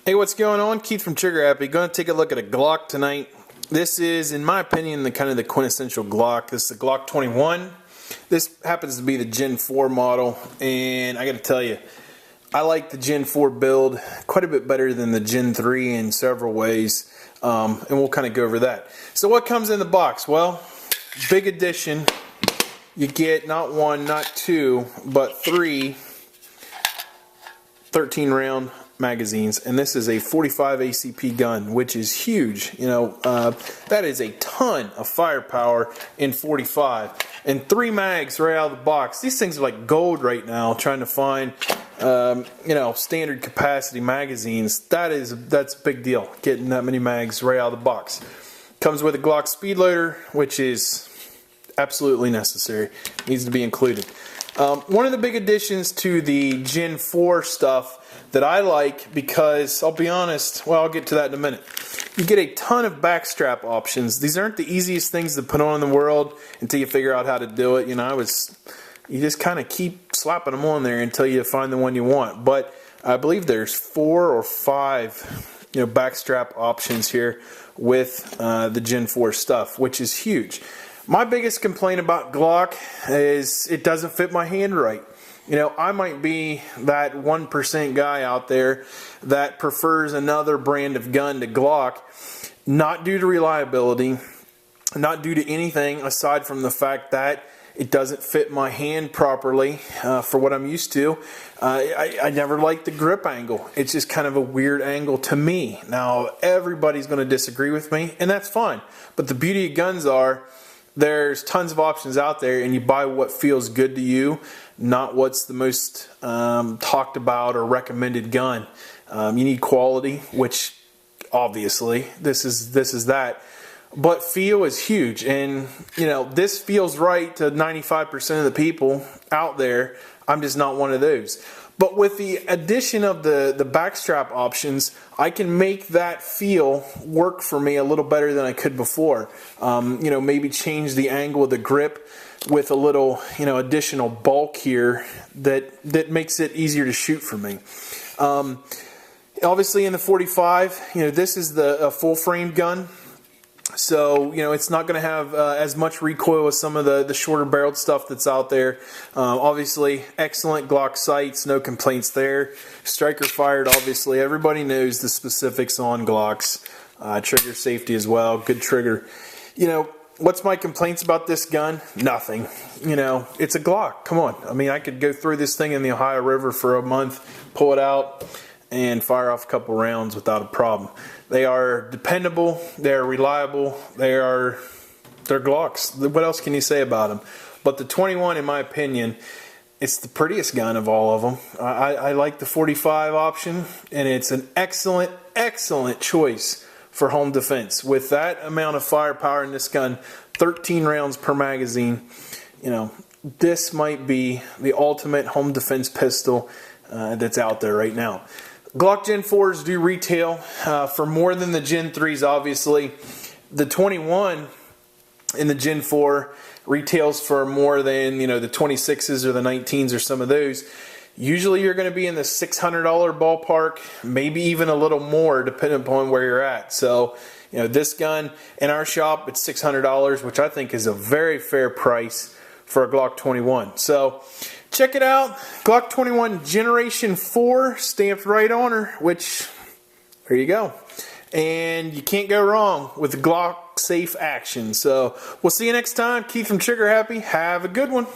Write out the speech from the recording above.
Hey, what's going on? Keith from Trigger Happy. Going to take a look at a Glock tonight. This is, in my opinion, the kind of the quintessential Glock. This is the Glock 21. This happens to be the Gen 4 model, and I got to tell you, I like the Gen 4 build quite a bit better than the Gen 3 in several ways, and we'll kind of go over that. So what comes in the box? Well, big addition. You get not one, not two, but three 13-round magazines, and this is a 45 ACP gun, which is huge. You know, that is a ton of firepower in 45, and 3 mags right out of the box. These things are like gold right now, trying to find you know, standard capacity magazines. That's a big deal, getting that many mags right out of the box. Comes with a Glock speed loader, which is absolutely necessary, needs to be included. One of the big additions to the Gen 4 stuff that I like, because I'll be honest, well, I'll get to that in a minute. You get a ton of backstrap options. These aren't the easiest things to put on in the world until you figure out how to do it. You know, you just kind of keep slapping them on there until you find the one you want. But I believe there's 4 or 5, you know, backstrap options here with the Gen 4 stuff, which is huge. My biggest complaint about Glock is it doesn't fit my hand right. You know, I might be that 1% guy out there that prefers another brand of gun to Glock, not due to reliability, not due to anything aside from the fact that it doesn't fit my hand properly for what I'm used to. I never liked the grip angle. It's just kind of a weird angle to me. Now, everybody's going to disagree with me, and that's fine. But the beauty of guns are, there's tons of options out there, and you buy what feels good to you, not what's the most talked about or recommended gun. You need quality, which obviously this is that, but feel is huge. And you know, this feels right to 95% of the people out there. I'm just not one of those. But with the addition of the backstrap options, I can make that feel work for me a little better than I could before. You know, maybe change the angle of the grip with a little, you know, additional bulk here that makes it easier to shoot for me. Obviously in the 45, you know, this is a full frame gun. So, you know, it's not going to have as much recoil as some of the shorter barreled stuff that's out there. Obviously, excellent Glock sights, no complaints there. Striker fired, obviously. Everybody knows the specifics on Glocks. Trigger safety as well, good trigger. You know, what's my complaints about this gun? Nothing. You know, it's a Glock. Come on. I mean, I could go through this thing in the Ohio River for a month, pull it out, and fire off a couple rounds without a problem. They are dependable, they're reliable, they're Glocks. What else can you say about them? But the 21, in my opinion, it's the prettiest gun of all of them. I like the 45 option, and it's an excellent, excellent choice for home defense. With that amount of firepower in this gun, 13 rounds per magazine, you know, this might be the ultimate home defense pistol that's out there right now. Glock Gen 4s do retail for more than the Gen 3s, obviously. The 21 in the Gen 4 retails for more than, you know, the 26s or the 19s or some of those. Usually you're going to be in the $600 ballpark, maybe even a little more depending upon where you're at. So, you know, this gun in our shop, it's $600, which I think is a very fair price for a Glock 21. So check it out. Glock 21 Generation 4 stamped right on her, which, there you go. And you can't go wrong with the Glock safe action. So we'll see you next time. Keith from Trigger Happy. Have a good one.